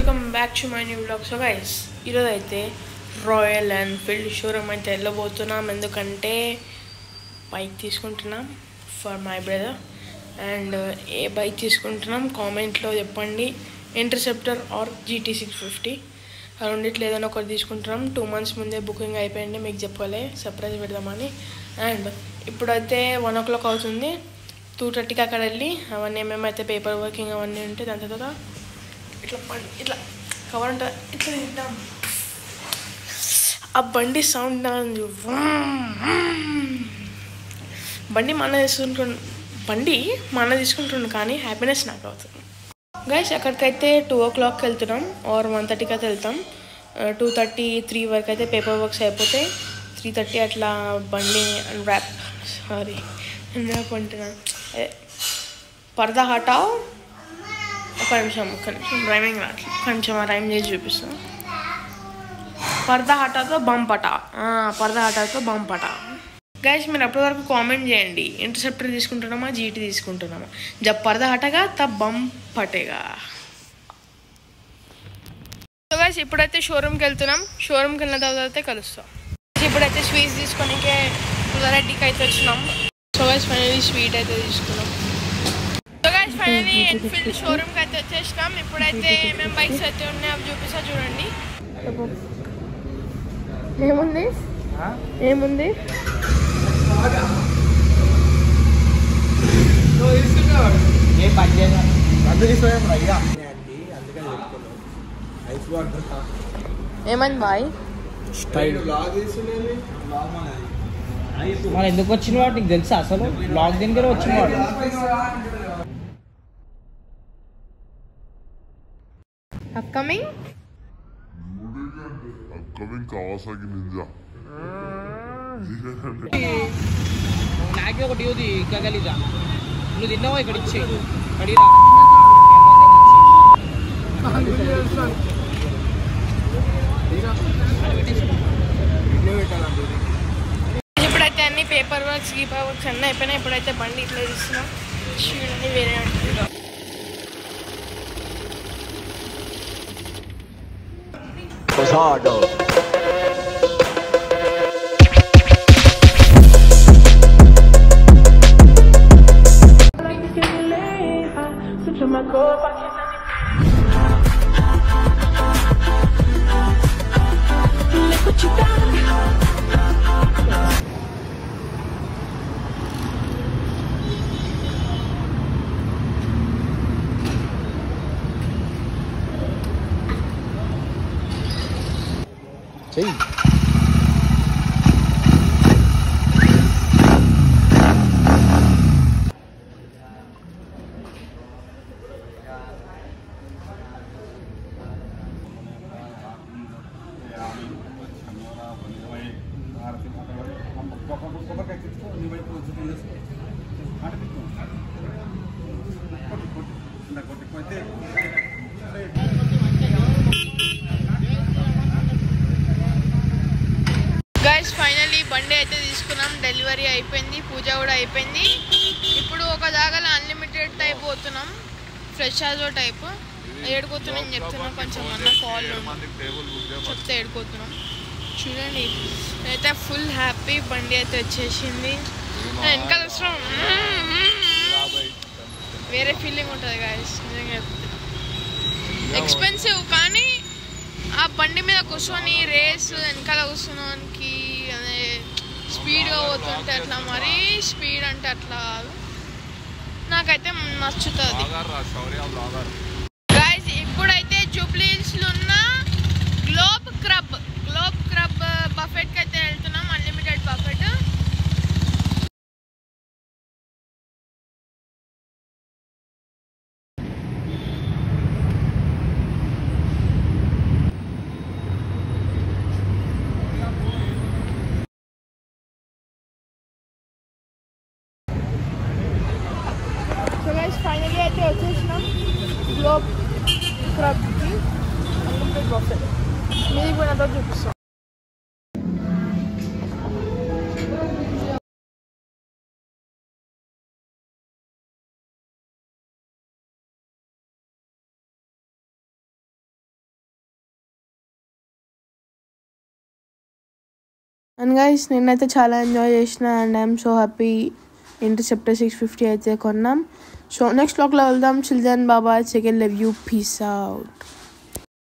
Welcome back to my new vlog. So guys, ఈరోజు అయితే royal Enfield showroom అయితే వెళ్ళబోతున్నాం. ఎందుకంటే బైక్ తీసుకుంటున్నాం for my brother. And A bike తీసుకుంటున్నాం కామెంట్లో చెప్పండి. ఇంటర్సెప్టర్ ఆర్ GT650 రెండిట్లో ఏదైనా ఒకటి తీసుకుంటున్నాం. 2 months ముందే బుకింగ్ అయిపోయింది, మీకు చెప్పలే, సర్ప్రైజ్ పెడదామని. అండ్ ఇప్పుడైతే 1 o'clock అవుతుంది. 2:30కి అక్కడ వెళ్ళి అవన్నీ ఏమేమైతే పేపర్ వర్కింగ్ అవన్నీ ఉంటే దాని తర్వాత ఇట్లా కవర్ ఉంటుంది, ఇట్లా తింటాం. ఆ బండి సౌండ్ బండి మన తీసుకుంటున్నాం కానీ హ్యాపీనెస్ నాకు అవుతుంది. గైస్ అక్కడికైతే 2 o'clockకి వెళ్తున్నాం ఆర్ 1:30కి అయితే వెళ్తాం. 2:30, 3 వరకు అయితే పేపర్ వర్క్స్ అయిపోతాయి. 3:30 అట్లా బండి ర్యాప్ అంటున్నాను, పరదా హటావ్. ఒక నిమిషం రైమింగ్ రావట్లేదు, కొంచెం రైమ్ చేసి చూపిస్తాను. పరదా హటాతో బంపట, పరదా హటాతో బంపట. గైస్ మీరు అప్పటి వరకు కామెంట్ చేయండి, ఇంటర్సెప్టర్ తీసుకుంటున్నామా GT తీసుకుంటున్నామా. జబ్ పరదా హటగా తబ్ బంపటేగా. సో గైస్ ఇప్పుడైతే షోరూమ్కి వెళ్తున్నాం. షోరూమ్కి వెళ్ళిన తర్వాత కలుస్తాం. ఇప్పుడైతే స్వీట్స్ తీసుకొనికే పుల్లారెడ్డికి అయితే వచ్చినాం. సో గైస్ ఫైనలీ స్వీట్ అయితే తీసుకున్నాం. సో గైస్ ఫైనలీ ఎన్ఫీల్డ్ షోరూమ్కి అయితే వచ్చేసినాం. ఇప్పుడైతే ఏమేమి బైక్స్ అయితే ఉన్నాయో అవి చూపిస్తా చూడండి. ఏముంది ఏమైంది బాయ్? మరి ఎందుకు వచ్చిన వాడు నీకు తెలుసా? అసలు బ్లాగ్ దగ్గర వచ్చిన వాడు అప్కమింగ్ Kawasaki Ninja. నాకే ఒకటి యూది గగలిజా నువ్వు తిన్నావా? ఇక్కడ ఇచ్చే అడిగిరా. ఇప్పుడైతే అన్ని పేపర్ వర్క్స్ అన్నీ అయిపోయినాయి. ఇప్పుడైతే బండి ఇట్లా తీస్తున్నాం. చూడండి వేరే ఉంటుంది. గైస్ ఫైనలీ బండి అయితే తీసుకున్నాం. డెలివరీ అయిపోయింది, పూజ కూడా అయిపోయింది. ఇప్పుడు ఒక జాగాలో అన్లిమిటెడ్ టైప్ పోతున్నాం, ఫ్రెష్ ఆజో టైప్. ఏడుకోతున్నాం చెప్తున్నాం, కొంచెం అన్న కాల్ చెప్తే ఏడుకోతున్నాం. చూడండి అయితే ఫుల్ హ్యాపీ. బండి అయితే వచ్చేసింది. వెనకాల వస్తున్నాం, వేరే ఫీలింగ్ ఉంటుంది గైస్. నిజంగా ఎక్స్పెన్సివ్ కానీ ఆ బండి మీద కూర్చొని రేస్ వెనకాల కూర్చోడానికి అదే స్పీడ్గా పోతుంటే అట్లా, మరీ స్పీడ్ అంటే అట్లా కాదు, నాకైతే నచ్చుతుంది. గైస్ ఇప్పుడైతే జూబ్లీ హిల్స్లో ఉన్న గ్లోబ్ క్రబ్ బఫెట్కి అయితే వెళ్తున్నాం. Unlimited buffet. So guys finally అయితే వచ్చేసినాం గ్లోబ్ క్రబ్కి అన్లిమిటెడ్ బఫెట్. మీకు కూడా చూపిస్తాం. అండ్ గైస్ నేనైతే చాలా ఎంజాయ్ చేసిన and I'm so happy. Interceptor 650 అయితే కొన్నాం. సో నెక్స్ట్ వ్లాగ్లో వెళ్దాం. Children Baba second love you, peace out.